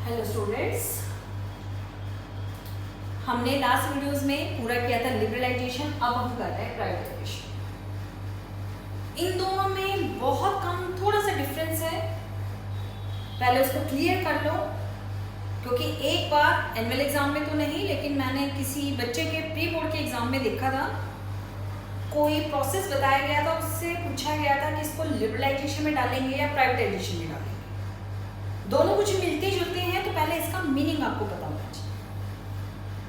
Hello students, हमने last videos में पूरा किया था लिबरलाइजेशन, अब हम कर रहे हैं प्राइवेटाइजेशन। इन दोनों में बहुत कम थोड़ा सा डिफरेंस है, पहले उसको क्लियर कर लो, क्योंकि एक बार एनुअल एग्जाम में तो नहीं लेकिन मैंने किसी बच्चे के प्री बोर्ड के एग्जाम में देखा था, कोई प्रोसेस बताया गया था, उससे पूछा गया था कि इसको लिबरलाइजेशन में डालेंगे या प्राइवेटाइजेशन में डालेंगे। दोनों कुछ मिलते जुलते हैं, तो पहले इसका मीनिंग आपको पता होना चाहिए।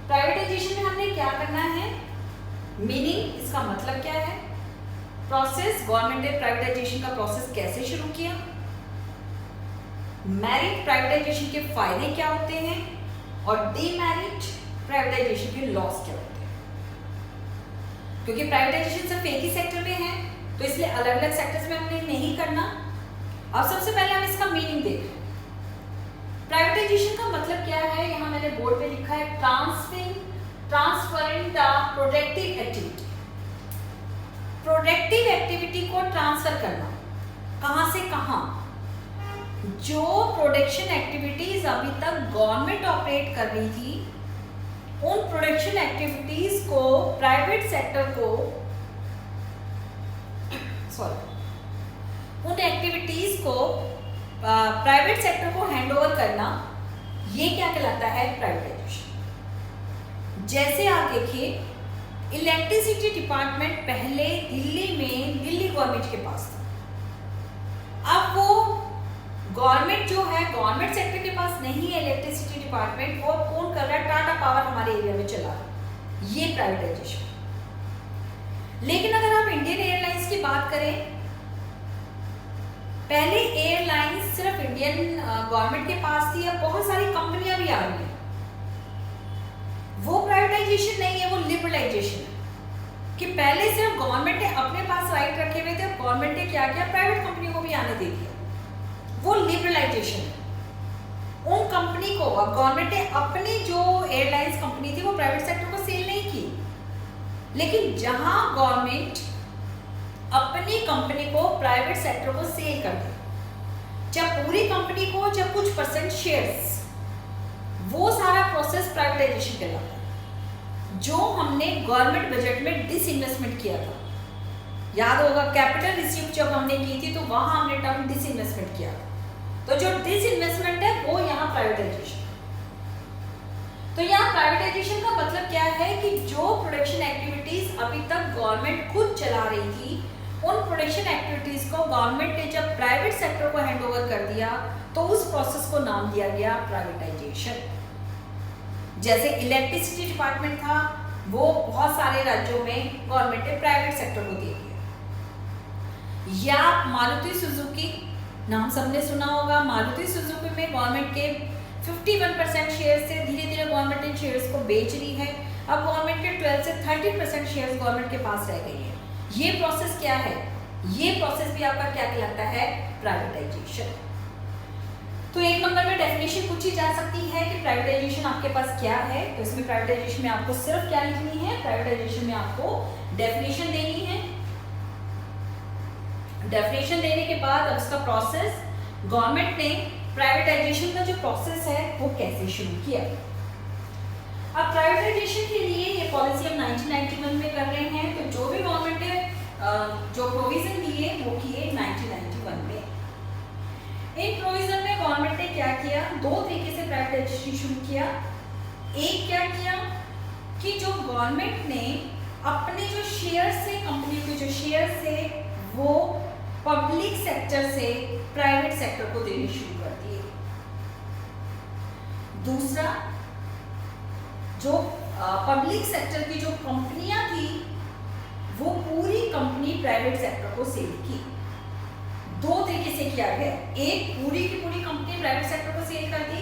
प्राइवेटाइजेशन में हमने क्या करना है, मीनिंग, इसका मतलब क्या है, प्रोसेस, गवर्नमेंट ने प्राइवेटाइजेशन का प्रोसेस कैसे शुरू किया, मैरिट प्राइवेटाइजेशन के फायदे क्या होते हैं और डीमेरिट प्राइवेटाइजेशन के लॉस क्या होते हैं। क्योंकि प्राइवेटाइजेशन सिर्फ एक ही सेक्टर में है, तो इसलिए अलग अलग सेक्टर्स में हमने नहीं करना। अब सबसे पहले हम इसका मीनिंग देख रहे हैं। प्राइवेटाइजेशन का मतलब क्या है, यहाँ मैंने बोर्ड पे लिखा है, transferring the productive activity. Productive activity को ट्रांसफर करना, कहां से कहां। जो प्रोडक्शन एक्टिविटीज अभी तक गवर्नमेंट ऑपरेट कर रही थी, उन प्रोडक्शन एक्टिविटीज को प्राइवेट सेक्टर को उन एक्टिविटीज को प्राइवेट सेक्टर को हैंडओवर करना, ये क्या कहलाता है, प्राइवेटाइजेशन। जैसे आप देखिए, इलेक्ट्रिसिटी डिपार्टमेंट पहले दिल्ली गवर्नमेंट के पास था। अब वो गवर्नमेंट जो है, गवर्नमेंट सेक्टर के पास नहीं है इलेक्ट्रिसिटी डिपार्टमेंट, वो कौन कर रहा है, टाटा पावर हमारे एरिया में चला रहा है, ये प्राइवेटाइजेशन। लेकिन अगर आप इंडियन एयरलाइंस की बात करें, पहले एयरलाइंस सिर्फ इंडियन गवर्नमेंट के पास थी, अब बहुत सारी कंपनियां भी आ रही हैं। वो प्राइवेटाइजेशन नहीं है, वो लिबरलाइजेशन है कि पहले सिर्फ गवर्नमेंट ने अपने पास राइट रखे हुए थे, गवर्नमेंट ने क्या किया, प्राइवेट कंपनियों को भी आने दे दिया, वो लिबरलाइजेशन है। उन कंपनी को, अब गवर्नमेंट ने अपनी जो एयरलाइंस कंपनी थी वो प्राइवेट सेक्टर को सेल नहीं की, लेकिन जहां गवर्नमेंट अपनी कंपनी को प्राइवेट सेक्टर को सेल कर दे, जब पूरी कंपनी को, जब कुछ परसेंट शेयर्स, वो सारा प्रोसेस प्राइवेटाइजेशन कहलाता है। जो हमने गवर्नमेंट बजट में डिसइन्वेस्टमेंट किया था, याद होगा, कैपिटल रिसीव जब हमने की थी तो वहां हमने टर्म डिसइन्वेस्टमेंट किया था, तो जो डिसइन्वेस्टमेंट है वो यहाँ प्राइवेटाइजेशन। तो यहाँ प्राइवेटाइजेशन का मतलब क्या है कि जो प्रोडक्शन एक्टिविटीज अभी तक गवर्नमेंट खुद चला रही थी, उन प्रोडक्शन एक्टिविटीज को गवर्नमेंट ने जब प्राइवेट सेक्टर को हैंडओवर कर दिया, तो उस प्रोसेस को नाम दिया गया प्राइवेटाइजेशन। जैसे इलेक्ट्रिसिटी डिपार्टमेंट था, वो बहुत सारे राज्यों में गवर्नमेंट ने प्राइवेट सेक्टर को दे दिया। या मारुति सुजुकी, नाम सबने सुना होगा, मारुति सुजुकी में गवर्नमेंट के 51% शेयर से धीरे धीरे गवर्नमेंट इन शेयर्स को बेच रही है। अब गवर्नमेंट के 12 से 30% शेयर्स गवर्नमेंट के पास रह गई है। ये प्रोसेस क्या है, ये प्रोसेस भी आपका क्या कहलाता है, प्राइवेटाइजेशन। तो एक नंबर में डेफिनेशन पूछी जा सकती है कि प्राइवेटाइजेशन आपके पास क्या है, तो इसमें प्राइवेटाइजेशन में आपको सिर्फ क्या लिखनी है, प्राइवेटाइजेशन में आपको डेफिनेशन देनी है। डेफिनेशन देने के बाद अब उसका प्रोसेस, गवर्नमेंट ने प्राइवेटाइजेशन का जो प्रोसेस है वो कैसे शुरू किया। अब प्राइवेटाइजेशन के लिए ये पॉलिसी हम 1991 में कर रहे हैं, तो जो भी गवर्नमेंट ने जो प्रोविजन दिए वो किए 1991 में। इन प्रोविजन में गवर्नमेंट ने क्या किया, दो तरीके से प्राइवेटाइजेशन शुरू किया। एक क्या किया कि जो गवर्नमेंट ने अपने जो शेयर से, कंपनी के जो शेयर से, वो पब्लिक सेक्टर से प्राइवेट सेक्टर को देने शुरू कर दिए। दूसरा, जो पब्लिक सेक्टर की जो कंपनियां थी, वो पूरी कंपनी प्राइवेट सेक्टर को सेल की। दो तरीके से किया गया, एक पूरी की पूरी कंपनी प्राइवेट सेक्टर को सेल कर दी,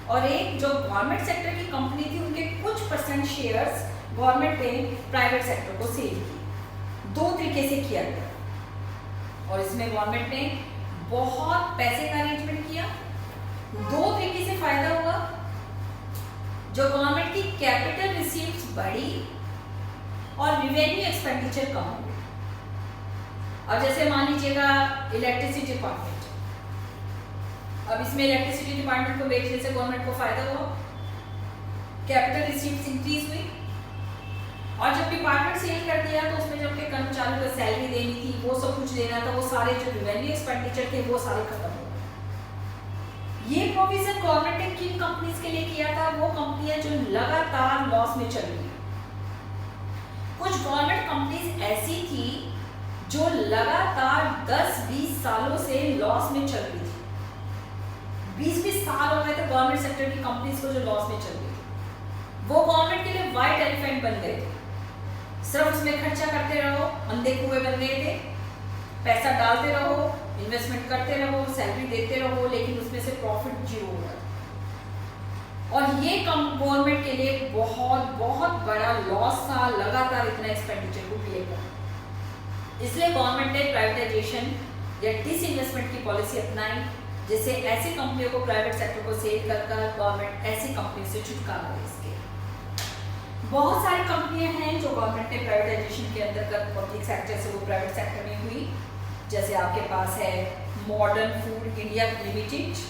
और एक जो गवर्नमेंट सेक्टर की कंपनी थी, उनके कुछ परसेंट शेयर्स गवर्नमेंट ने प्राइवेट सेक्टर को सेल की। दो तरीके से किया गया, और इसमें गवर्नमेंट ने बहुत पैसे का अरेंजमेंट किया। दो तरीके से फायदा हुआ, जो गवर्नमेंट की कैपिटल रिसीव्स बढ़ी और रिवेन्यू एक्सपेंडिचर कम हो गया। अब जैसे मान लीजिएगा इलेक्ट्रिसिटी डिपार्टमेंट, अब इसमें इलेक्ट्रिसिटी डिपार्टमेंट को बेचने से गवर्नमेंट को फायदा हुआ, कैपिटल रिसीट्स इंक्रीज हुई। और जब डिपार्टमेंट सेल कर दिया तो उसमें जब के कर्मचारियों को सैलरी देनी थी, वो सब कुछ देना था, वो सारे जो रेवेन्यू एक्सपेंडिचर थे वो सारे खत्म हो गए। ये प्रोविजन गवर्नमेंट ने किन कंपनीज के लिए किया था? वो कंपनियां जो लगातार लॉस में चल रही है। कुछ गवर्नमेंट कंपनीज ऐसी थी जो लगातार 10-20 सालों से लॉस में चल रही थी। 20-20 साल हो गए थे गवर्नमेंट सेक्टर की कंपनीज को जो लॉस में चल रही थी। वो गवर्नमेंट के लिए व्हाइट एलिफेंट बन गए थे। सिर्फ उसमें खर्चा करते रहो, अंधे कुएं बन गए थे। पैसा डालते रहो, इन्वेस्टमेंट करते रहो, सैलरी देते रहो, लेकिन उसमें से प्रॉफिट जीरो हो रहा था। और ये गवर्नमेंट के लिए बहुत बहुत बड़ा लॉस था, लगातार इतना एक्सपेंडिचर को क्लियर करना। इसलिए गवर्नमेंट ने प्राइवेटाइजेशन या डिसइन्वेस्टमेंट की पॉलिसी अपनाई, जिससे ऐसी कंपनियों को प्राइवेट सेक्टर को सेल कर गवर्नमेंट ऐसी कंपनी से छुटकारा दे। इसके बहुत सारी कंपनियां हैं जो गवर्नमेंट ने प्राइवेटाइजेशन के अंतर्गत पब्लिक सेक्टर से वो प्राइवेट सेक्टर में हुई। जैसे आपके पास है मॉडर्न फूड इंडिया लिमिटेड,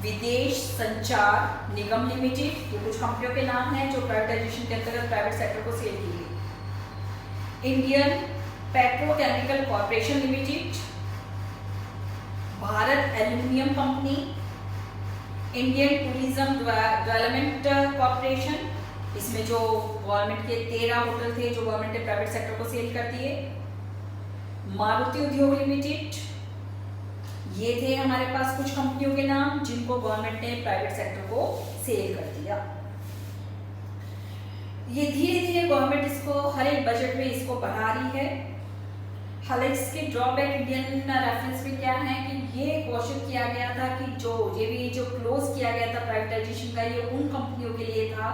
विदेश संचार निगम लिमिटेड, ये कुछ कंपनियों के नाम हैं जो प्राइवेटाइजेशन के अंतर्गत प्राइवेट सेक्टर को सेल की गई। Indian petrochemical corporation limited, Bharat aluminium company, Indian tourism development corporation, इसमें जो गवर्नमेंट के 13 होटल थे जो गवर्नमेंट ने प्राइवेट सेक्टर को सेल कर दिए। मारुति उद्योग लिमिटेड, ये थे हमारे पास कुछ कंपनियों के नाम जिनको गवर्नमेंट ने प्राइवेट सेक्टर को सेल कर दिया। ये धीरे धीरे गवर्नमेंट इसको हर एक बजट में इसको बढ़ा रही है। हालांकि इसके ड्रॉबैक इंडियन रेफरेंस में क्या है कि ये घोषित किया गया था कि जो क्लोज किया गया था प्राइवेटाइजेशन का, ये उन कंपनियों के लिए था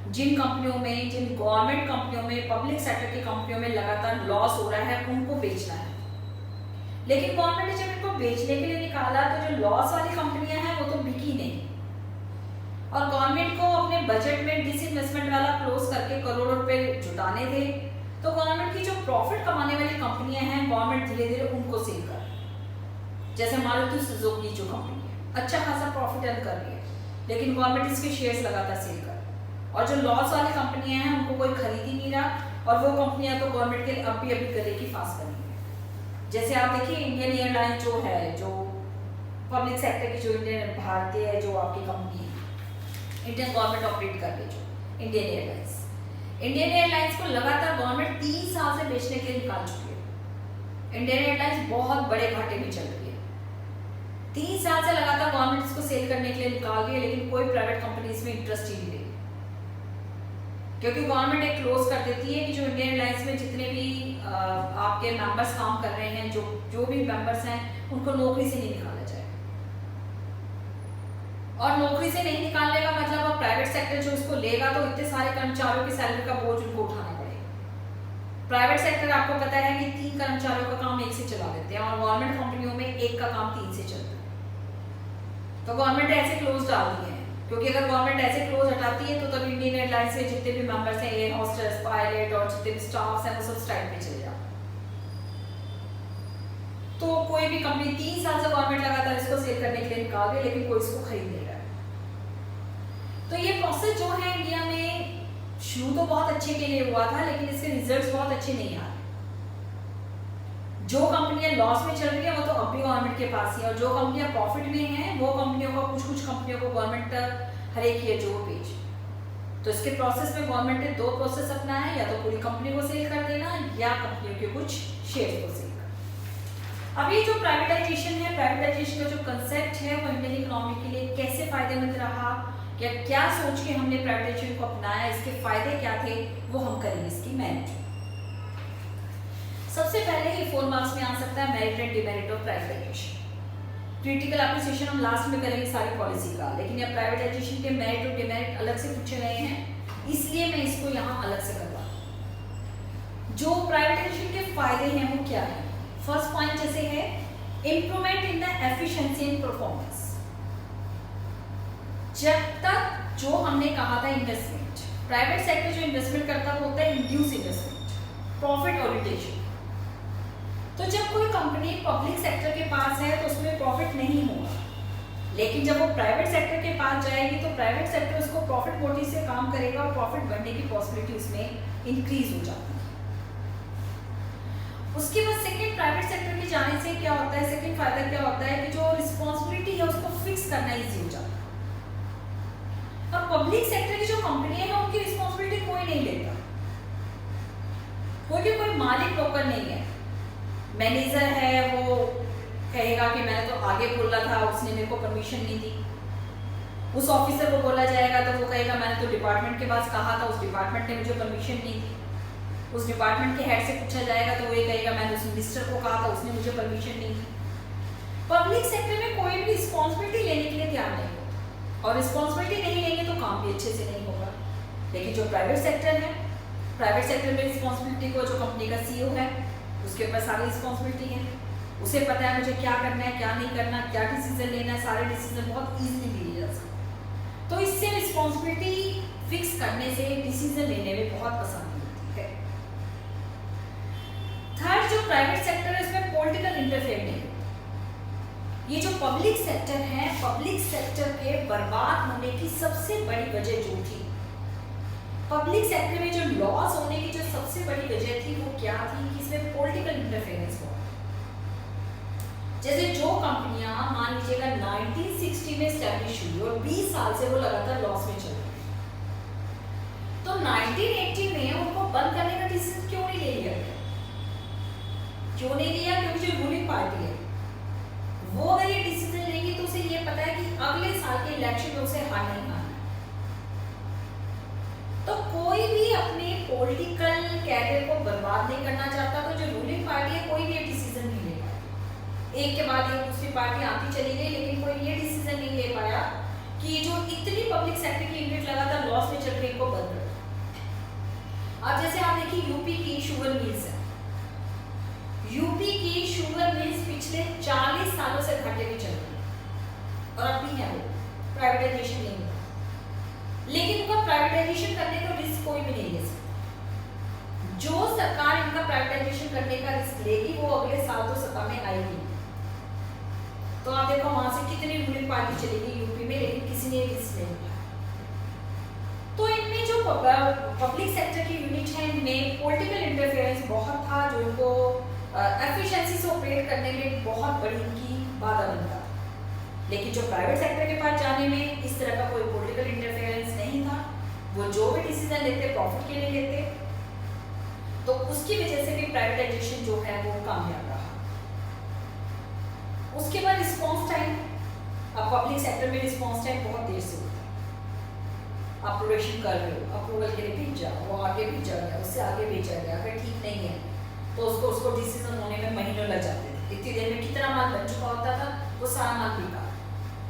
जिन गवर्नमेंट कंपनियों में, पब्लिक सेक्टर की कंपनियों में लगातार लॉस हो रहा है, उनको बेचना है। लेकिन गवर्नमेंट ने जब इनको बेचने के लिए निकाला तो जो लॉस वाली कंपनियां हैं वो तो बिकी नहीं, और गवर्नमेंट को अपने बजट में डिसइन्वेस्टमेंट वाला क्लोज करके करोड़ों रुपए जुटाने थे। तो गवर्नमेंट की जो प्रॉफिट कमाने वाली कंपनियां हैं, गवर्नमेंट धीरे धीरे उनको सेल कर, जैसे मारुति सुजुकी जो कंपनी है अच्छा खासा प्रॉफिट अर्न कर रही है, लेकिन गवर्नमेंट इसके शेयर्स लगातार सेल कर, और जो लॉस वाली कंपनियां हैं उनको कोई खरीद ही नहीं रहा, और वो कंपनियां तो गवर्नमेंट के लिए अभी गले की फांस बनी है। जैसे आप देखिए इंडियन एयरलाइन जो है, जो पब्लिक सेक्टर की, जो इंडियन भारतीय जो आपकी कंपनी है, इंडियन गवर्नमेंट ऑपरेट कर रही है जो इंडियन एयरलाइंस को लगातार गवर्नमेंट 3 साल से बेचने के लिए निकाल चुकी है। इंडियन एयरलाइंस बहुत बड़े घाटे में चल रही है। 3 साल से लगातार गवर्नमेंट इसको सेल करने के लिए निकाल रही है, लेकिन कोई प्राइवेट कंपनी इसमें इंटरेस्ट ही नहीं लेगी, क्योंकि गवर्नमेंट एक क्लोज कर देती है कि जो इंडियन एयरलाइंस में जितने भी आपके मेंबर्स काम कर रहे हैं, जो भी मेंबर्स हैं, उनको नौकरी से नहीं निकाला जाए। और नौकरी से नहीं निकालने का मतलब अब प्राइवेट सेक्टर जो इसको लेगा तो इतने सारे कर्मचारियों की सैलरी का बोझ उनको उठाना पड़ेगा। प्राइवेट सेक्टर आपको पता है कि 3 कर्मचारियों का काम 1 से चला देते हैं, और गवर्नमेंट कंपनियों में 1 का काम 3 से चलता है। तो गवर्नमेंट ऐसे क्लोज डाल दी है, क्योंकि अगर गवर्नमेंट ऐसे क्लोज हटाती है तो तब इंडियन एयरलाइंस के जितने भी मेंबर्स हैं, एयर होस्टेस, पायलट और जितने भी स्टाफ्स हैं, वो सब स्ट्राइक पे चले जाते। तो कोई भी कंपनी 3 साल से गवर्नमेंट लगातार इसको सेल करने के लिए निकाल रही है, लेकिन कोई इसको खरीद नहीं रहा है। तो ये प्रोसेस जो है इंडिया में शुरू तो बहुत अच्छे के लिए हुआ था, लेकिन इसके रिजल्ट्स बहुत अच्छे नहीं आ रहे। जो कंपनियां लॉस में चल रही है वो तो अब भी गवर्नमेंट के पास ही है, और जो कंपनियां प्रॉफिट में हैं वो कंपनियों को, कुछ कंपनियों को गवर्नमेंट हर एक ईयर जो बेच। तो इसके प्रोसेस में गवर्नमेंट ने 2 प्रोसेस अपनाया है, या तो पूरी कंपनी को सेल कर देना या कंपनियों के कुछ शेयर को सेल कर। अब ये जो प्राइवेटाइजेशन है, प्राइवेटाइजेशन का जो कंसेप्ट है वो इंडियन इकोनॉमी के लिए कैसे फायदेमंद रहा, या क्या सोच के हमने प्राइवेटाइजेशन को अपनाया, इसके फायदे क्या थे, वो हम करेंगे इसकी मेरिट। सबसे पहले ही 4 मार्क्स में आ सकता है merit and demerit of privatisation. Critical appreciation हम लास्ट में करेंगे सारी पॉलिसी का, लेकिन ये प्राइवेटाइजेशन के मेरिट और डिमेरिट अलग से पूछे गए हैं, इसलिए मैं इसको यहाँ अलग से करवा। जो प्राइवेटाइजेशन के फायदे हैं वो क्या है? फर्स्ट पॉइंट जैसे है improvement in the efficiency and performance. जब तक जो हमने कहा था इन्वेस्टमेंट, प्राइवेट सेक्टर जो इन्वेस्टमेंट करता है वो होता है इंड्यूस इन्वेस्टमेंट, प्रॉफिट ओरिएंटेशन। तो जब कोई कंपनी पब्लिक सेक्टर के पास है तो उसमें प्रॉफिट नहीं होगा, लेकिन जब वो प्राइवेट सेक्टर के पास जाएगी तो प्राइवेट सेक्टर उसको प्रॉफिट मोटिव से काम करेगा और प्रॉफिट बढ़ने की पॉसिबिलिटी उसमें इंक्रीज हो जाती है। उसके बाद सेकंड, प्राइवेट सेक्टर में जाने से क्या होता है, सेकंड फायदा क्या होता है कि जो रिस्पॉन्सिबिलिटी है उसको फिक्स करना इजी हो जाता है। अब पब्लिक सेक्टर की जो कंपनियां हैं उनकी रिस्पॉन्सिबिलिटी कोई नहीं लेता, कोई मालिक ब्रोकर नहीं है। मैनेजर है वो कहेगा कि मैंने तो आगे बोला था, उसने मेरे को परमिशन नहीं दी। उस ऑफिसर को बोला जाएगा तो वो कहेगा मैंने तो डिपार्टमेंट के पास कहा था, उस डिपार्टमेंट ने मुझे परमिशन नहीं दी। उस डिपार्टमेंट के हेड से पूछा जाएगा तो वो ये कहेगा मैंने उस मिनिस्टर को कहा था, उसने मुझे परमिशन नहीं दी। पब्लिक सेक्टर में कोई भी रिस्पॉन्सिबिलिटी लेने के लिए तैयार नहीं होता, और रिस्पॉन्सिबिलिटी नहीं लेंगे तो काम भी अच्छे से नहीं होगा। लेकिन जो प्राइवेट सेक्टर है, प्राइवेट सेक्टर में रिस्पॉन्सिबिलिटी को जो कंपनी का सीईओ है उसके ऊपर सारी रिस्पॉन्सिबिलिटी है, उसे पता है मुझे क्या करना है, क्या नहीं करना, क्या डिसीजन लेना है, सारे डिसीजन बहुत इजीली लिए जा सकते। तो इससे रिस्पॉन्सिबिलिटी फिक्स करने से डिसीजन लेने में बहुत आसानी होती है। थर्ड, जो प्राइवेट सेक्टर है उसमें पॉलिटिकल इंटरफेयर नहीं होता। ये जो पब्लिक सेक्टर है, पब्लिक सेक्टर के बर्बाद होने की सबसे बड़ी वजह जो थी, पब्लिक सेक्टर में जो लॉस होने की जो सबसे बड़ी वजह थी वो क्या थी कि इसमें पॉलिटिकल इंटरफेरेंस हुआ। जैसे जो कंपनियां मान लीजिएगा 1960 में स्टैब्लिश हुई और 20 साल से वो लगातार लॉस में चल रही, तो 1980 में उनको बंद करने का डिसीजन क्यों नहीं ले लिया गया? क्यों नहीं लिया? क्योंकि जो रूलिंग पार्टी है वो अगर ये डिसीजन लेगी तो उसे ये पता है कि अगले साल के इलेक्शन में उसे हार नहीं मानना। तो कोई भी अपने पॉलिटिकल कैरियर को बर्बाद नहीं करना चाहता, तो जो रूलिंग पार्टी है कोई भी डिसीजन नहीं ले पाई। एक के बाद एक दूसरी पार्टी आती चली गई, लेकिन कोई ये डिसीजन नहीं ले पाया कि जो इतनी पब्लिक सेक्टर की यूनिट लगातार लॉस में चल रही है को बंद कर। अब जैसे आप देखिए यूपी की शुगर मिल्स है, यूपी की शुगर मिल्स पिछले 40 सालों से घाटे में चल रही है और अब भी है, वो प्राइवेटाइजेशन नहीं हुआ, लेकिन उनका प्राइवेटाइजेशन करने का रिस्क कोई भी नहीं ले सकता। जो सरकार इनका प्राइवेटाइजेशन करने का रिस्क लेगी वो अगले साल तो सत्ता में आएगी। तो आप देखो वहां से कितनी रूलिंग पार्टी चलेगी यूपी में, लेकिन किसी ने रिस्क नहीं लिया। तो इनमें जो पब्लिक सेक्टर की यूनिट है इनमें पॉलिटिकल इंटरफेरेंस बहुत था, जो इनको एफिशिएंसी से ऑपरेट करने में बहुत बड़ी इनकी बाधा बनता था। लेकिन जो प्राइवेट सेक्टर के पास जाने में इस तरह का कोई पॉलिटिकल इंटरफेरेंस नहीं था, वो जो भी डिसीजन लेते प्रॉफिट के लिए लेते, तो उसकी वजह से भी प्राइवेटाइजेशन जो है वो कामयाब रहा। उसके बाद रिस्पॉन्स टाइम, अब पब्लिक सेक्टर में रिस्पॉन्स टाइम बहुत देर से होता है। आप प्रोडक्शन कर रहे हो, अप्रूवल के लिए भेजा, वो आगे भेजा गया, उससे आगे भेजा गया, अगर ठीक नहीं है तो उसको डिसीजन होने में महीनों लग जाते थे। इतनी देर में कितना माल बन चुका होता था, वो सारा माल बिका।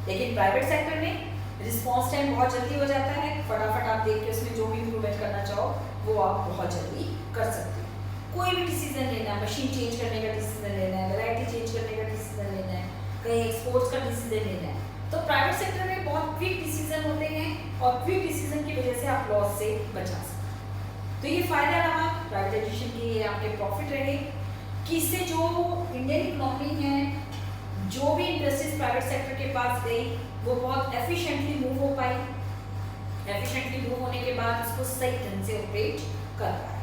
लेकिन प्राइवेट सेक्टर में रिस्पॉन्स टाइम बहुत जल्दी हो जाता है, फटाफट आप देख के उसमें जो भी इम्प्रूवमेंट करना चाहो वो आप बहुत जल्दी कर सकते हो। कोई भी डिसीजन लेना है, मशीन चेंज करने का डिसीजन लेना है, वैरायटी चेंज करने का डिसीजन लेना है, कहीं एक्सपोर्ट्स का डिसीजन लेना है, तो प्राइवेट सेक्टर में बहुत क्विक डिसीजन होते हैं और क्विक डिसीजन की वजह से आप लॉस से बचा सकते हैं। तो ये फायदा रहा प्राइवेटाइजेशन की, ये आपके प्रॉफिट रहे कि इससे जो इंडियन इकोनॉमी है, जो भी इंडस्ट्रीज प्राइवेट सेक्टर के पास गई वो बहुत एफिशिएंटली मूव हो पाई। एफिशिएंटली मूव होने के बाद उसको सही ढंग से ऑपरेट कर पाए।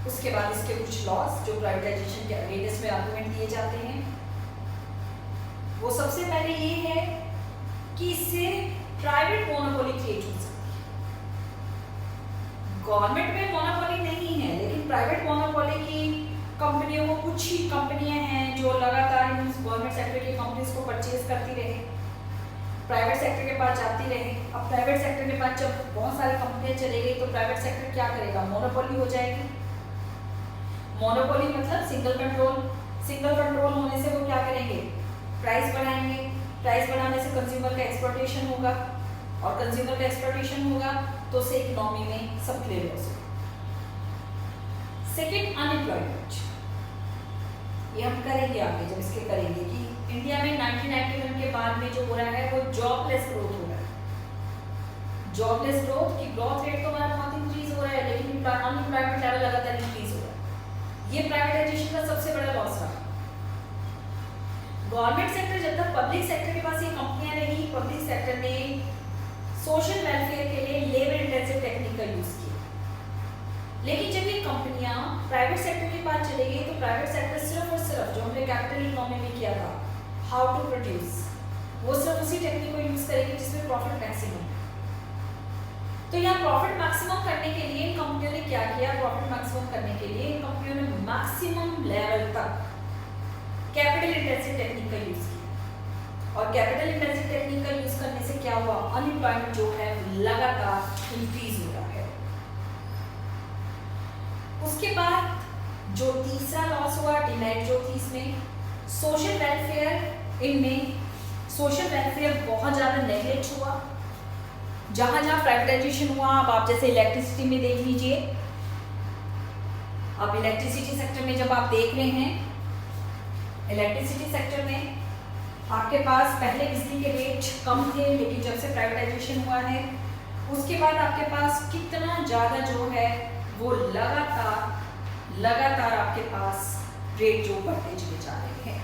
उसके बाद इसके कुछ लॉस जो प्राइवेटाइजेशन के अगेंस्ट में आर्गुमेंट दिए जाते हैं, वो सबसे पहले ये है कि इससे प्राइवेट मोनोपोली क्रिएट हो सकती है। गवर्नमेंट में मोनोपोली नहीं है, लेकिन प्राइवेट मोनोपोली की कंपनियों को, कुछ ही कंपनियां हैं जो लगातार गवर्नमेंट सेक्टर की कंपनीज को परचेज करती रहे, प्राइवेट सेक्टर के पास जाती रहे। अब प्राइवेट सेक्टर के पास जब बहुत सारी कंपनियां चली गई तो प्राइवेट सेक्टर क्या करेगा? मोनोपोली हो जाएगी। मोनोपोली मतलब सिंगल कंट्रोल। सिंगल कंट्रोल होने से वो क्या करेंगे? प्राइस बढ़ाएंगे। प्राइस बढ़ाने से कंज्यूमर का एक्सप्लॉयटेशन होगा, और कंज्यूमर का एक्सप्लॉयटेशन होगा तो से इकोनॉमी में सबके लिए लॉस होगा। Second, unemployment. ये हम करेंगे आगे जब इसके करेंगे कि इंडिया में 1991 के बाद में जो हो रहा है वो जॉबलेस ग्रोथ हो रहा है। जॉबलेस ग्रोथ की ग्रोथ रेट तो हमारा बहुत इंक्रीज हो रहा है, लेकिन अनएम्प्लॉयमेंट लेवल लगातार इंक्रीज हो रहा है। ये प्राइवेटाइजेशन का सबसे बड़ा लॉस रहा। गवर्नमेंट सेक्टर जब तक पब्लिक सेक्टर के पास ये कंपनियां रही, पब्लिक सेक्टर ने सोशल वेलफेयर के लिए लेबर इंटेंसिव टेक्निक का यूज किया। लेकिन जब ये कंपनियां प्राइवेट सेक्टर के पास चली गई तो प्राइवेट सेक्टर सिर्फ और सिर्फ जो हमने कैपिटल इकोनॉमी में किया था, हाउ टू प्रोड्यूस, वो सिर्फ उसी टेक्निक को यूज करेगी जिसमें प्रॉफिट मैक्सिमम है। तो यहाँ प्रॉफिट मैक्सिमम करने के लिए इन कंपनियों ने क्या किया? प्रॉफिट मैक्सिमम करने के लिए इन कंपनियों ने मैक्सिमम लेवल तक कैपिटल इंटेंसिव टेक्निक का यूज किया। और कैपिटल इंटेंसिव टेक्निक का यूज करने से क्या हुआ? अनएम्प्लॉयमेंट जो है लगातार इंक्रीज हो रहा है। उसके बाद जो तीसरा लॉस हुआ, डिमेरिट जो थी इसमें, सोशल वेलफेयर, इनमें सोशल वेलफेयर बहुत ज्यादा नेगलेक्ट हुआ। जहां जहां प्राइवेटाइजेशन हुआ, अब आप जैसे इलेक्ट्रिसिटी में देख लीजिए, अब इलेक्ट्रिसिटी सेक्टर में जब आप देख रहे हैं, इलेक्ट्रिसिटी सेक्टर में आपके पास पहले बिजली के रेट कम थे, लेकिन जब से प्राइवेटाइजेशन हुआ है उसके बाद आपके पास कितना ज़्यादा जो है वो लगातार आपके पास रेट जो बढ़ते चले जा रहे हैं।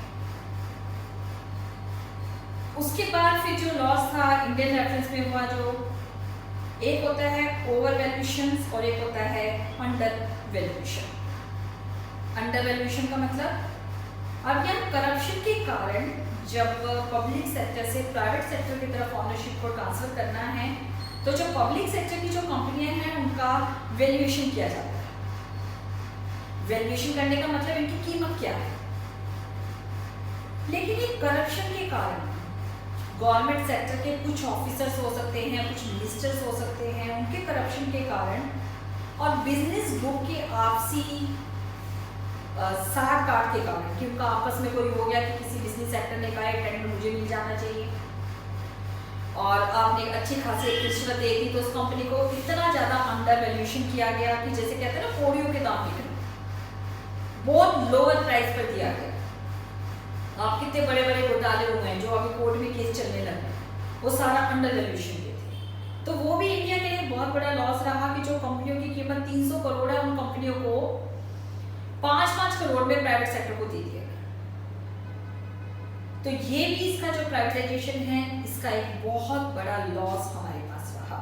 उसके बाद फिर जो लॉस था इंडियन रेफरेंस में हुआ, जो एक होता है ओवर वैल्यूएशन और एक होता है अंडर वैल्यूएशन। अंडर वैल्यूएशन का मतलब, अब यहाँ करप्शन के कारण जब पब्लिक सेक्टर से प्राइवेट सेक्टर की तरफ ऑनरशिप को ट्रांसफर करना है तो जो पब्लिक सेक्टर की जो कंपनियां हैं उनका वैल्यूएशन किया जाता है। वैल्यूएशन करने का मतलब इनकी कीमत क्या है। लेकिन ये करप्शन के कारण गवर्नमेंट सेक्टर के कुछ ऑफिसर्स हो सकते हैं, कुछ मिनिस्टर्स हो सकते हैं, उनके करप्शन के कारण और बिजनेस ग्रुप के आपसी साठ काट के कारण कि उनका आपस में कोई हो गया कि किसी बिजनेस सेक्टर ने कहा टेंडर मुझे मिल जाना चाहिए और आपने अच्छी खासी रिश्वत दे दी, तो उस कंपनी को इतना ज़्यादा अंडर वैल्यूएशन किया गया कि जैसे कहते हैं ना कोड़ियों के दाम बिक रहे, बहुत लोअर प्राइस पर दिया गया। आप कितने बड़े बड़े घोटाले हुए हैं जो अभी कोर्ट में केस चलने लगे, वो सारा अंडर वैल्यूएशन के थे। तो वो भी इंडिया के लिए बहुत बड़ा लॉस रहा कि जो कंपनियों की कीमत 300 करोड़ है उन कंपनियों को 5-5 करोड़ में प्राइवेट सेक्टर को दे दिया। तो ये भी इसका जो प्राइवेटाइजेशन है इसका एक बहुत बड़ा लॉस हमारे पास रहा।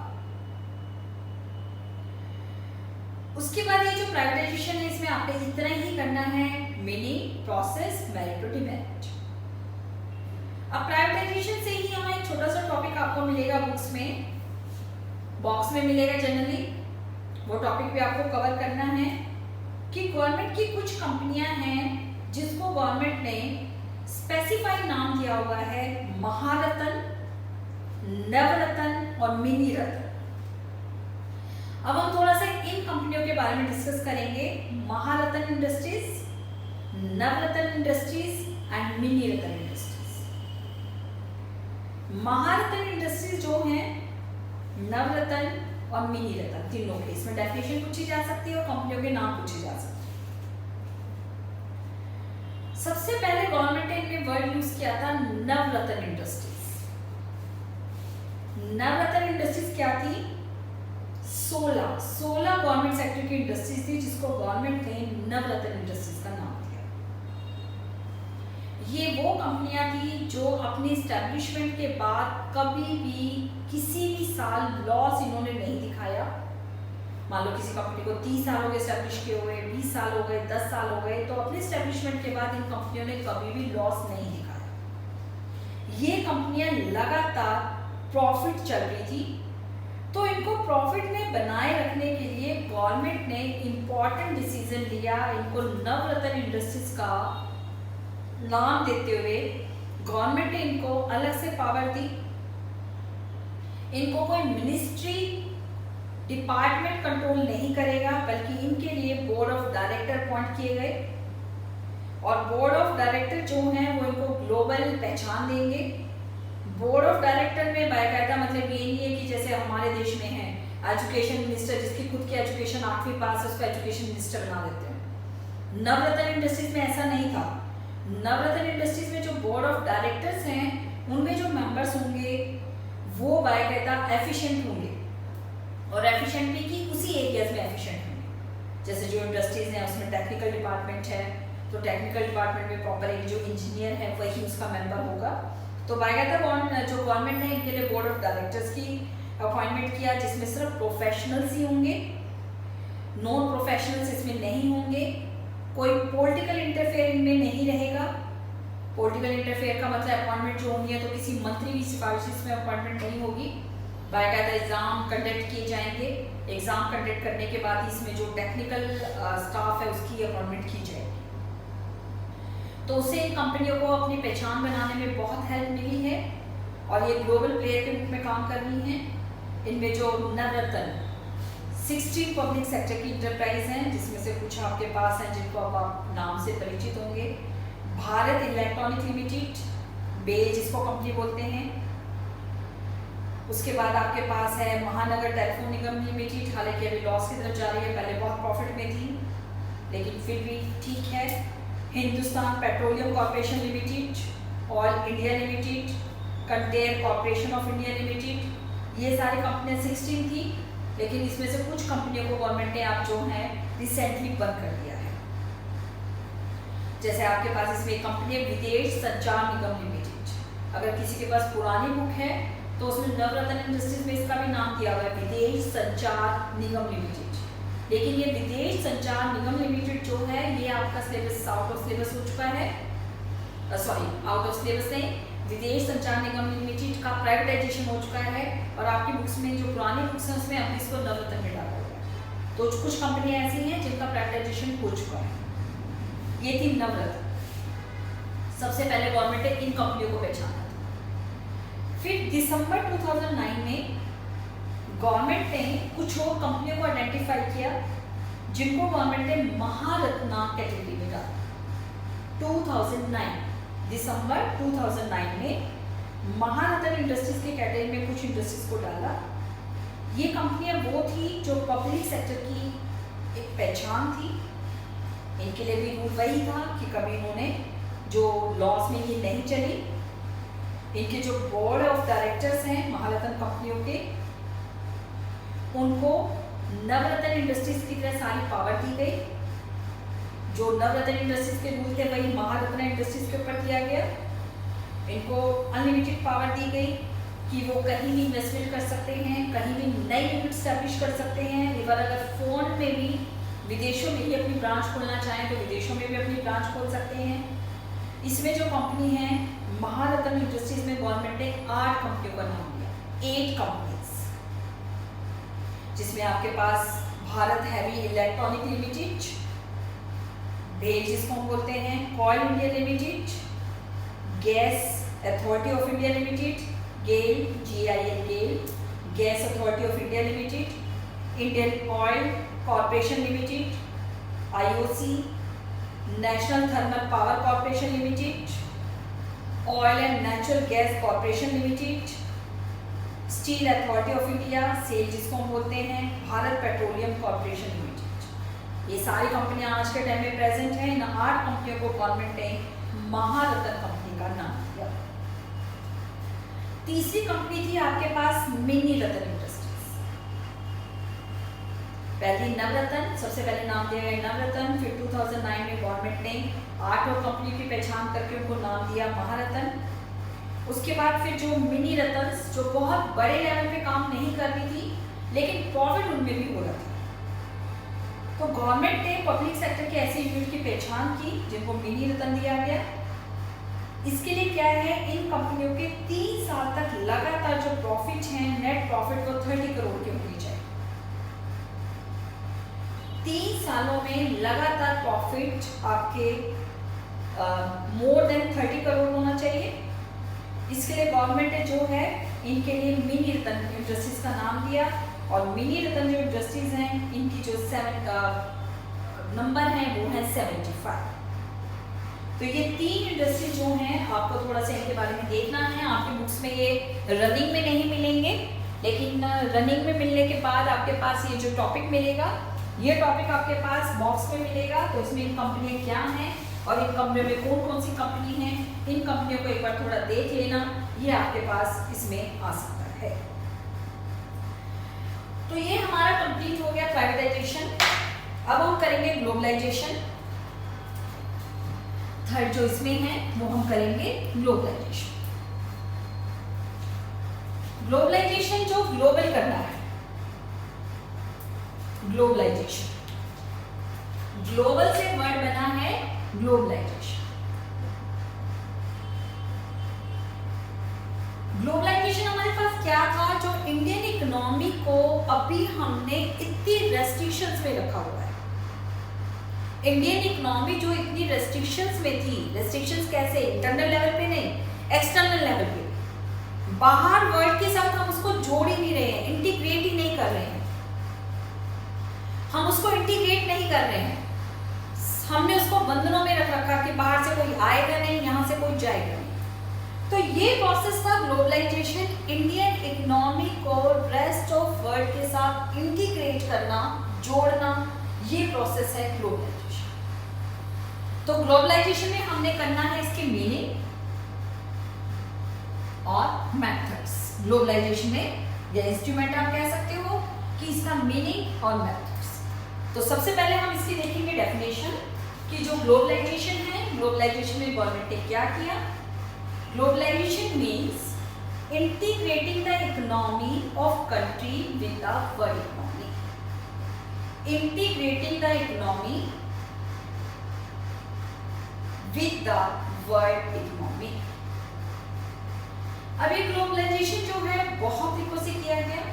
उसके बाद ये जो प्राइवेटाइजेशन है इसमें आपने इतना ही करना है, मीनिंग, प्रोसेस, मेरिट और डिमेरिट। अब प्राइवेटाइजेशन से ही यहाँ एक छोटा सा टॉपिक आपको मिलेगा बुक्स में, बॉक्स में मिलेगा जनरली, वो टॉपिक भी आपको कवर करना है कि गवर्नमेंट की कुछ कंपनियां हैं जिसको गवर्नमेंट ने स्पेसिफाइड नाम दिया हुआ है महारत्न, नवरत्न और मिनी रत्न। अब हम थोड़ा सा इन कंपनियों के बारे में डिस्कस करेंगे, Maharatna industries, Navratna industries and mini Ratna industries. Maharatna industries जो है, नवरत्न और मिनी रत्न तीनों के, इसमें डेफिनेशन पूछी जा सकती है और कंपनियों के नाम पूछे जा सकते हैं। सबसे पहले गवर्नमेंट ने इनमें वर्ड यूज किया था नवरत्न इंडस्ट्रीज। नवरत्न इंडस्ट्रीज क्या थी? 16 गवर्नमेंट सेक्टर की इंडस्ट्रीज थी जिसको गवर्नमेंट ने नवरत्न इंडस्ट्रीज का नाम दिया। ये वो कंपनियां थी जो अपने एस्टेब्लिशमेंट के बाद कभी भी किसी भी साल लॉस इन्होंने नहीं दिखाया। मान लो किसी कंपनी को 30 साल हो गए एस्टेब्लिश किए हुए, 20 साल हो गए, 10 साल हो गए, तो अपने एस्टेब्लिशमेंट के बाद इन कंपनियों ने कभी भी लॉस नहीं दिखाया। ये कंपनियां लगातार प्रॉफिट चल रही थी, तो इनको प्रॉफिट में बनाए रखने के लिए गवर्नमेंट ने इम्पॉर्टेंट डिसीजन लिया। इनको नवरत्न इंडस्ट्रीज का नाम देते हुए गवर्नमेंट ने इनको अलग से पावर दी। इनको कोई मिनिस्ट्री, डिपार्टमेंट कंट्रोल नहीं करेगा, बल्कि इनके लिए बोर्ड ऑफ डायरेक्टर अपॉइंट किए गए और बोर्ड ऑफ डायरेक्टर जो हैं वो इनको ग्लोबल पहचान देंगे। बोर्ड ऑफ डायरेक्टर में बाकायदा मतलब ये नहीं है कि जैसे हमारे देश में है एजुकेशन मिनिस्टर, जिसकी खुद की एजुकेशन 8वीं पास है उसको एजुकेशन मिनिस्टर बना देते हैं। नवरत्न इंडस्ट्रीज में ऐसा नहीं था। नवरत्न इंडस्ट्रीज में जो बोर्ड ऑफ डायरेक्टर्स हैं उनमें जो मेंबर्स होंगे वो बाकायदा एफिशिएंट होंगे और एफिशिएंट भी की उसी एरियाज में एफिशिएंट होंगे। जैसे जो इंडस्ट्रीज हैं उसमें टेक्निकल डिपार्टमेंट है, तो टेक्निकल डिपार्टमेंट में प्रॉपर एक जो इंजीनियर है वही उसका मेंबर होगा। तो बाकायदा जो गवर्नमेंट ने इनके लिए बोर्ड ऑफ डायरेक्टर्स की अपॉइंटमेंट किया, जिसमें सिर्फ प्रोफेशनल्स ही होंगे, नॉन प्रोफेशनल्स इसमें नहीं होंगे, कोई पॉलिटिकल इंटरफेयर इनमें नहीं रहेगा। पॉलिटिकल इंटरफेयर का मतलब अपॉइंटमेंट जो होंगी है तो किसी मंत्री की सिफारिश इसमें अपॉइंटमेंट नहीं होगी। बाकायदा एग्ज़ाम कंडक्ट किए जाएंगे, एग्ज़ाम कंडक्ट करने के बाद इसमें जो टेक्निकल स्टाफ है उसकी अपॉइंटमेंट की जाएगी। तो उससे इन कंपनियों को अपनी पहचान बनाने में बहुत हेल्प मिली है और ये ग्लोबल प्लेयर के रूप में काम कर रही हैं। इनमें जो नवरत्न 16 पब्लिक सेक्टर की इंटरप्राइज हैं, जिसमें से कुछ आपके पास हैं जिनको अब आप नाम से परिचित होंगे। भारत इलेक्ट्रॉनिक लिमिटेड, बेल जिसको कंपनी बोलते हैं। उसके बाद आपके पास है महानगर टेलीफोन निगम लिमिटेड, हालांकि अभी लॉस की तरफ जा रही है, पहले बहुत प्रॉफिट में थी लेकिन फिर भी ठीक है। Hindustan petroleum corporation limited, oil India limited, container corporation of India limited, ये सारी कंपनियां 16 थी, लेकिन इसमें से कुछ कंपनियों को गवर्नमेंट ने आप जो है रिसेंटली बंद कर दिया है। जैसे आपके पास इसमें एक कंपनी है विदेश संचार निगम लिमिटेड। अगर किसी के पास पुरानी बुक है तो उसमें नवरत्न इंडस्ट्रीज में इसका भी नाम दिया हुआ है विदेश संचार निगम लिमिटेड, लेकिन ये विदेश संचार निगम लिमिटेड जो है ये आपका सिलेबस आउट ऑफ सिलेबस हो चुका है। आउट ऑफ सिलेबस नहीं, विदेश संचार निगम लिमिटेड का प्राइवेटाइजेशन हो चुका है और आपकी बुक्स में जो पुरानी बुक्स हैं उसमें अब इसको नवरत्न में डाला हुआ है। तो कुछ कंपनियां ऐसी हैं जिनका प्राइवेटाइजेशन हो चुका है। ये थी नवरत्न। सबसे पहले गवर्नमेंट ने इन कंपनियों को पहचाना था। फिर दिसंबर 2009 में गवर्नमेंट ने कुछ और कंपनियों को आइडेंटिफाई किया जिनको गवर्नमेंट ने महारत्ना कैटेगरी में डाला। 2009 दिसंबर 2009 में महारत्न इंडस्ट्रीज की कैटेगरी में कुछ इंडस्ट्रीज को डाला। ये कंपनियां वो थी जो पब्लिक सेक्टर की एक पहचान थी। इनके लिए भी रूल वही था कि कभी इन्होंने जो लॉस में ये नहीं चली। इनके जो बोर्ड ऑफ डायरेक्टर्स हैं महारत्न कंपनियों के, उनको नवरत्न इंडस्ट्रीज की तरह सारी पावर दी गई। जो नवरत्न इंडस्ट्रीज के रूल थे वही महारत्न इंडस्ट्रीज के ऊपर दिया गया। इनको अनलिमिटेड पावर दी गई कि वो कहीं भी इन्वेस्टमेंट कर सकते हैं, कहीं भी नई यूनिट स्टैब्लिश कर सकते हैं। इवन अगर फोन में भी विदेशों में ही अपनी ब्रांच खोलना चाहें तो विदेशों में भी अपनी ब्रांच खोल सकते हैं। इसमें जो कंपनी है महारत्न इंडस्ट्रीज में गवर्नमेंट ने 8 कंपनियों का नाम दिया, 8 कंपनीज, जिसमें आपके पास Bharat heavy electronic limited, BEL जिसको हम बोलते हैं, oil India limited, gas authority of India limited, GAIL GIL GAIL, gas authority of India limited, Indian oil corporation limited, IOC, national thermal power corporation limited, oil and natural gas corporation limited, steel authority of India SAIL जिसको हम बोलते हैं, Bharat petroleum corporation limited. ये सारी कंपनियां आज के time में प्रेजेंट हैं। इन 8 कंपनियों को गवर्नमेंट ने महारत्न कंपनी का नाम दिया। तीसरी कंपनी थी आपके पास मिनी रत्न इंडस्ट्रीज। पहली नवरत्न, सबसे पहले नाम दिया गया नवरत्न, फिर 2009 में गवर्नमेंट ने 8 और कंपनी की पहचान करके उनको नाम दिया महारत्न। उसके बाद फिर जो मिनी रत्न जो बहुत बड़े लेवल पे काम नहीं कर रही थी लेकिन प्रॉफिट उनमें भी हो रहा था, तो गवर्नमेंट ने पब्लिक सेक्टर के ऐसे यूनिट की पहचान की जिनको मिनी रत्न दिया गया। इसके लिए क्या है, इन कंपनियों के 3 साल तक लगातार जो प्रॉफिट है, नेट प्रॉफिट वो 30 करोड़ की होनी चाहिए। 3 सालों में लगातार प्रॉफिट आपके मोर देन 30 करोड़ होना चाहिए। इसके लिए गवर्नमेंट ने जो है इनके लिए मिनी रत्न इंडस्ट्रीज का नाम दिया। और मिनी रत्न जो इंडस्ट्रीज हैं इनकी जो 7 नंबर है वो है 75। तो ये 3 इंडस्ट्री जो हैं आपको थोड़ा सा इनके बारे में देखना है। आपके बुक्स में ये रनिंग में नहीं मिलेंगे, लेकिन रनिंग में मिलने के बाद आपके पास ये जो टॉपिक मिलेगा, ये टॉपिक आपके पास बॉक्स में मिलेगा। तो इसमें इन कंपनियां क्या हैं और इन कंपनियों में कौन कौन सी कंपनी हैं, इन कंपनियों को एक बार थोड़ा देख लेना, ये आपके पास इसमें आ सकता है। तो ये हमारा कंप्लीट हो गया प्राइवेटाइजेशन। अब हम करेंगे ग्लोबलाइजेशन। थर्ड जो इसमें है वो हम करेंगे ग्लोबलाइजेशन। ग्लोबलाइजेशन जो ग्लोबल करना है, ग्लोबलाइजेशन, ग्लोबल से वर्ड बना है ग्लोबलाइजेशन। ग्लोबलाइजेशन हमारे पास क्या था, जो इंडियन इकोनॉमी को अभी हमने इतनी रेस्ट्रिक्शंस में रखा हुआ है। इंडियन इकोनॉमी जो इतनी रेस्ट्रिक्शंस में थी, रेस्ट्रिक्शंस कैसे, इंटरनल लेवल पे नहीं, एक्सटर्नल लेवल पे, बाहर वर्ल्ड के साथ हम उसको जोड़ ही नहीं रहे हैं, इंटीग्रेट ही नहीं कर रहे हैं, हम उसको इंटीग्रेट नहीं कर रहे हैं, हमने उसको बंधनों में रख रखा कि बाहर से कोई आएगा नहीं, यहाँ से कोई जाएगा नहीं। तो ये प्रोसेस था ग्लोबलाइजेशन, इंडियन इकोनॉमी को रेस्ट ऑफ वर्ल्ड के साथ इंटीग्रेट करना, जोड़ना, ये प्रोसेस है ग्लोबलाइजेशन। तो ग्लोबलाइजेशन में हमने करना है इसकी मीनिंग और मेथड्स। ग्लोबलाइजेशन में या इंस्ट्रूमेंट आप कह सकते हो कि इसका मीनिंग और मेथड्स। तो सबसे पहले हम इसकी देखेंगे डेफिनेशन कि जो ग्लोबलाइजेशन है, ग्लोबलाइजेशन में गवर्नमेंट ने क्या किया। Globalization means integrating the economy of country with the world economy, integrating the economy with the world economy. अब ये ग्लोबलाइजेशन जो है बहुत तरीकों से किया गया।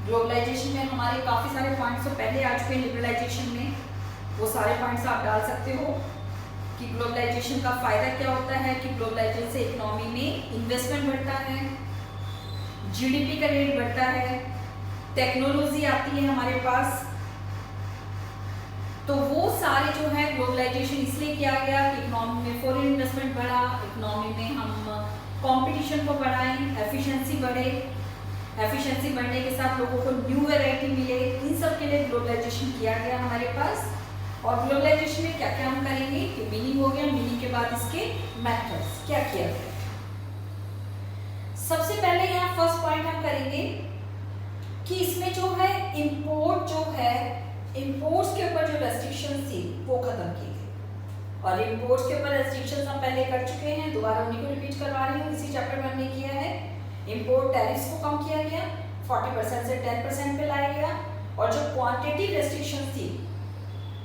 ग्लोबलाइजेशन में हमारे काफी सारे पॉइंट्स तो पहले आ चुके हैं लिबरलाइजेशन में, वो सारे पॉइंट्स आप डाल सकते हो कि ग्लोबलाइजेशन का फायदा क्या होता है, कि ग्लोबलाइजेशन से इकोनॉमी में इन्वेस्टमेंट बढ़ता है, जीडीपी का रेट बढ़ता है, टेक्नोलॉजी आती है हमारे पास। तो वो सारे जो है ग्लोबलाइजेशन इसलिए किया गया कि इकोनॉमी में फॉरेन इन्वेस्टमेंट बढ़ा, इकोनॉमी में हम कंपटीशन को बढ़ाएं, एफिशिएंसी बढ़े, एफिशिएंसी बढ़ने के साथ लोगों को न्यू वैरायटी मिले, इन सब के लिए ग्लोबलाइजेशन किया गया हमारे पास। और ग्लोबलाइजेशन में क्या क्या हम करेंगे कि मीनिंग हो गया, मीनिंग के बाद इसके मेथड्स क्या किया गया। सबसे पहले यहाँ फर्स्ट पॉइंट हम करेंगे कि इसमें जो है इंपोर्ट जो है, इंपोर्ट्स के ऊपर जो रेस्ट्रिक्शंस थी वो खत्म की गई। और इंपोर्ट्स के ऊपर रेस्ट्रिक्शंस हम पहले कर चुके हैं, दोबारा उन्हीं को रिपीट करवा रही हूँ, इसी चैप्टर में हमने किया है। इंपोर्ट टैरिफ्स को कम किया गया, 40% से 10% पे लाया गया। और जो क्वांटिटी रेस्ट्रिक्शन थी,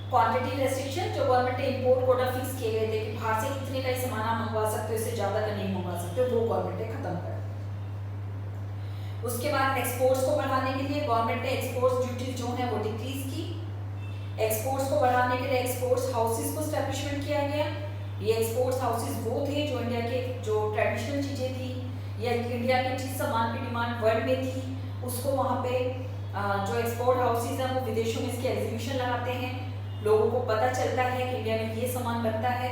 क्वांटिटी रेस्ट्रिक्शन जो गवर्नमेंट ने इंपोर्ट कोटा फिक्स किए गए थे कि बाहर से इतने का ही सामान आप मंगवा सकते हो, इससे ज्यादा का नहीं मंगवा सकते, वो गवर्नमेंट ने खत्म कर। उसके बाद एक्सपोर्ट्स को बढ़ाने के लिए गवर्नमेंट ने एक्सपोर्ट्स ड्यूटीज जो है वो डिक्रीज की। एक्सपोर्ट्स को बढ़ाने के लिए एक्सपोर्ट्स हाउसेस को एस्टैब्लिशमेंट किया गया। ये एक्सपोर्ट्स हाउसेस वो थे जो इंडिया के जो ट्रेडिशनल चीजें थी या इंडिया के जिस सामान की डिमांड वर्ल्ड में थी, उसको वहाँ पे जो एक्सपोर्ट हाउसेस हैं वो विदेशों में इसके एग्जीबिशन लगाते हैं, लोगों को पता चलता है कि इंडिया में ये सामान बनता है।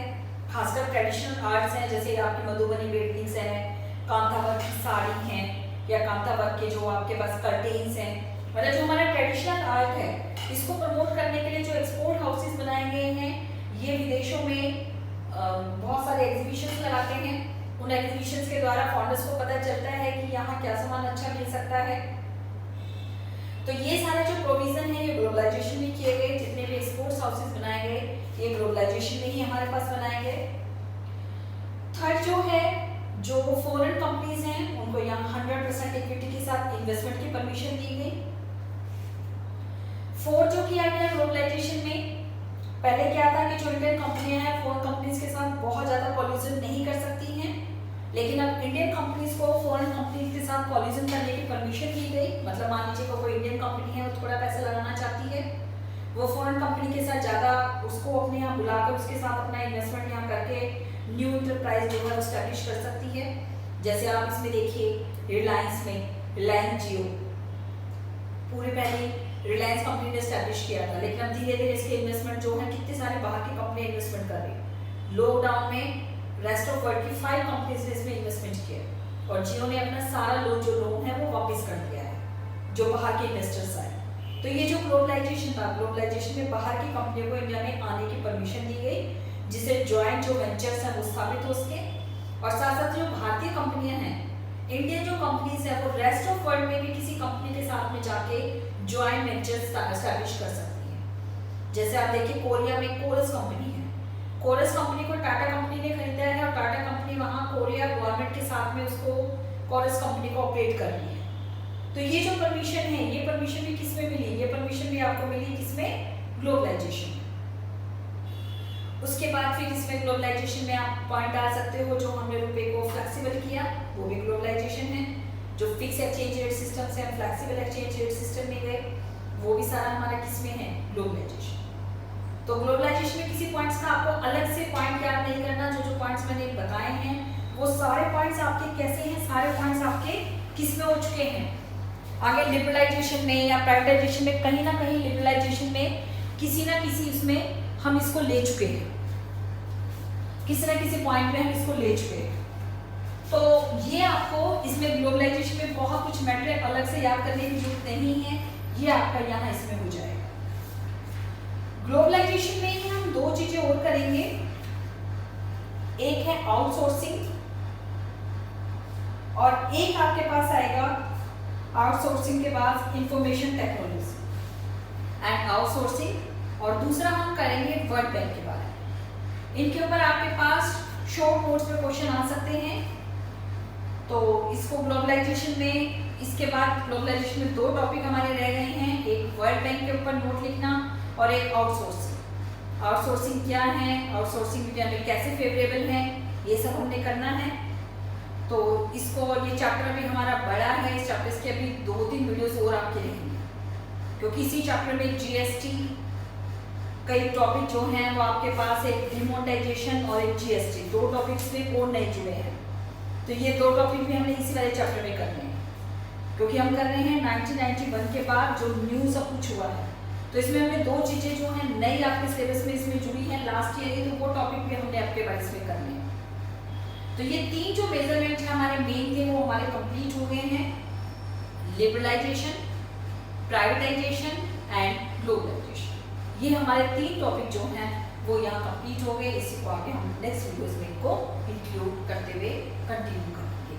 खासकर ट्रेडिशनल आर्ट्स हैं, जैसे आपकी मधुबनी पेंटिंग्स हैं, कांथा वर्क की साड़ी हैं, या कांथा वर्क के जो आपके पास कर्टेन्स हैं, मतलब जो हमारा ट्रेडिशनल आर्ट है, इसको प्रमोट करने के लिए जो एक्सपोर्ट हाउसेस बनाए गए हैं, ये विदेशों में बहुत सारे एग्जीबिशंस लगाते हैं। उन एग्जीबिशंस के द्वारा फॉरेनर्स को पता चलता है कि यहाँ क्या सामान अच्छा मिल सकता है। तो ये सारे जो प्रोविजन है ये ग्लोबलाइजेशन में किए गए, जितने भी एक्सपोर्ट्स हाउसेस बनाए गए ये ग्लोबलाइजेशन में ही हमारे पास बनाए गए। थर्ड जो है, जो फॉरेन कंपनीज हैं उनको यहाँ 100% इक्विटी के साथ इन्वेस्टमेंट की परमिशन दी गई। फोर्थ जो किया गया ग्लोबलाइजेशन में, पहले क्या था कि जो इंडियन कंपनियां हैं फॉरेन कंपनीज के साथ बहुत ज्यादा कॉलिजन नहीं कर सकती हैं, लेकिन अब इंडियन कंपनीज को फॉरेन कंपनीज के साथ कॉलिजन करने की परमिशन दी गई। मतलब मान लीजिए कोई इंडियन कंपनी है वो थोड़ा पैसा लगाना चाहती है, वो फॉरेन कंपनी के साथ ज़्यादा उसको अपने यहाँ बुलाकर उसके साथ अपना इन्वेस्टमेंट यहाँ करके न्यू इंटरप्राइज जो है वो स्टैब्लिश कर सकती है। जैसे आप इसमें देखिए रिलायंस में, रिलायंस जियो पूरे पहले रिलायंस कंपनी ने स्टैब्लिश किया था, लेकिन अब धीरे धीरे इसके इन्वेस्टमेंट जो है कितने सारे बाहर की कंपनी इन्वेस्टमेंट कर रही। लॉकडाउन में रेस्ट ऑफ वर्ल्ड की 5 कंपनीज ने इसमें इन्वेस्टमेंट किया और जियो ने अपना सारा लोन है वो वापस कर दिया है जो बाहर के इन्वेस्टर्स आए। तो ये जो ग्लोबलाइजेशन था, ग्लोबलाइजेशन में बाहर की कंपनियों को इंडिया में आने की परमिशन दी गई, जिससे ज्वाइंट जो वेंचर्स हैं वो स्थापित हो सके। और साथ साथ जो भारतीय कंपनियां हैं, इंडियन जो कंपनीज है वो रेस्ट ऑफ वर्ल्ड में भी किसी कंपनी के साथ में जाके ज्वाइंट वेंचर्स एस्टैब्लिश कर सकती हैं। जैसे आप देखिए कोरिया में कोरस कंपनी है, कोरस कंपनी को टाटा कंपनी ने खरीदा है और टाटा कंपनी वहाँ कोरिया गवर्नमेंट के साथ में उसको कोरस कंपनी को ऑपरेट कर रही है। तो ये जो परमिशन है, ये परमिशन भी किस में मिली? ये परमिशन भी आपको मिली किसमें? ग्लोबलाइजेशन। उसके बाद फिर इसमें ग्लोबलाइजेशन में आप पॉइंट डाल सकते हो, जो हमने रुपए को फ्लेक्सिबल किया वो भी ग्लोबलाइजेशन है। जो फिक्स एक्सचेंज रेट सिस्टम से हम फ्लेक्सिबल एक्सचेंज रेट सिस्टम में गए, वो भी सारा हमारा किसमें है? ग्लोबलाइजेशन। तो ग्लोबलाइजेशन में किसी पॉइंट्स का आपको अलग से पॉइंट याद नहीं करना, जो पॉइंट्स मैंने बताए हैं वो सारे पॉइंट्स आपके कैसे हैं? सारे पॉइंट्स आपके किस में हो चुके हैं? आगे लिबरलाइजेशन में या प्राइवेटाइजेशन में, कहीं ना कहीं लिबरलाइजेशन में किसी ना किसी उसमें हम इसको ले चुके हैं, किसी ना किसी पॉइंट में हम इसको ले चुके हैं। तो ये आपको इसमें ग्लोबलाइजेशन में बहुत कुछ मैटर अलग से याद करने की जरूरत नहीं है, ये आपका यहाँ इसमें हो जाएगा। ग्लोबलाइजेशन में ही हम दो चीजें और करेंगे, एक है आउटसोर्सिंग और एक आपके पास आएगा आउटसोर्सिंग के बाद इंफॉर्मेशन टेक्नोलॉजी एंड आउटसोर्सिंग, और दूसरा हम करेंगे वर्ल्ड बैंक के बारे में। इनके ऊपर आपके पास शॉर्ट नोट्स पे क्वेश्चन आ सकते हैं। तो इसको ग्लोबलाइजेशन में, इसके बाद ग्लोबलाइजेशन में दो टॉपिक हमारे रह गए हैं, एक वर्ल्ड बैंक के ऊपर नोट लिखना और एक आउटसोर्सिंग। आउटसोर्सिंग क्या है, आउटसोर्सिंग इंडिया में कैसे फेवरेबल है, ये सब हमने करना है। तो इसको, ये चैप्टर भी हमारा बड़ा है, इस चैप्टर के अभी 2-3 वीडियोस और आपके रहेंगे, क्योंकि इसी चैप्टर में जीएसटी कई टॉपिक जो हैं वो आपके पास, एक डिमोनेटाइजेशन और एक जीएसटी, दो टॉपिक्स में और नए जुड़े हैं। तो ये दो टॉपिक भी हमने इसी वाले चैप्टर में करने हैं, क्योंकि हम कर रहे हैं 1991 के बाद जो न्यू सब कुछ हुआ है। तो इसमें हमें दो चीजें जो हैं नई आपके सिलेबस में इसमें जुड़ी हैं लास्ट ईयर ही, तो वो टॉपिक भी हमने आपके बाद इसमें करने हैं। तो ये तीन जो मेजरमेंट है हमारे मेन थे वो हमारे कंप्लीट हो गए हैं, लिबरलाइजेशन, प्राइवेटाइजेशन एंड ग्लोबलाइजेशन। ये हमारे तीन टॉपिक जो हैं वो यहाँ कंप्लीट हो गए। इसी को आगे हम नेक्स्ट वीडियोस में इनको इंक्लूड करते हुए कंटिन्यू करेंगे।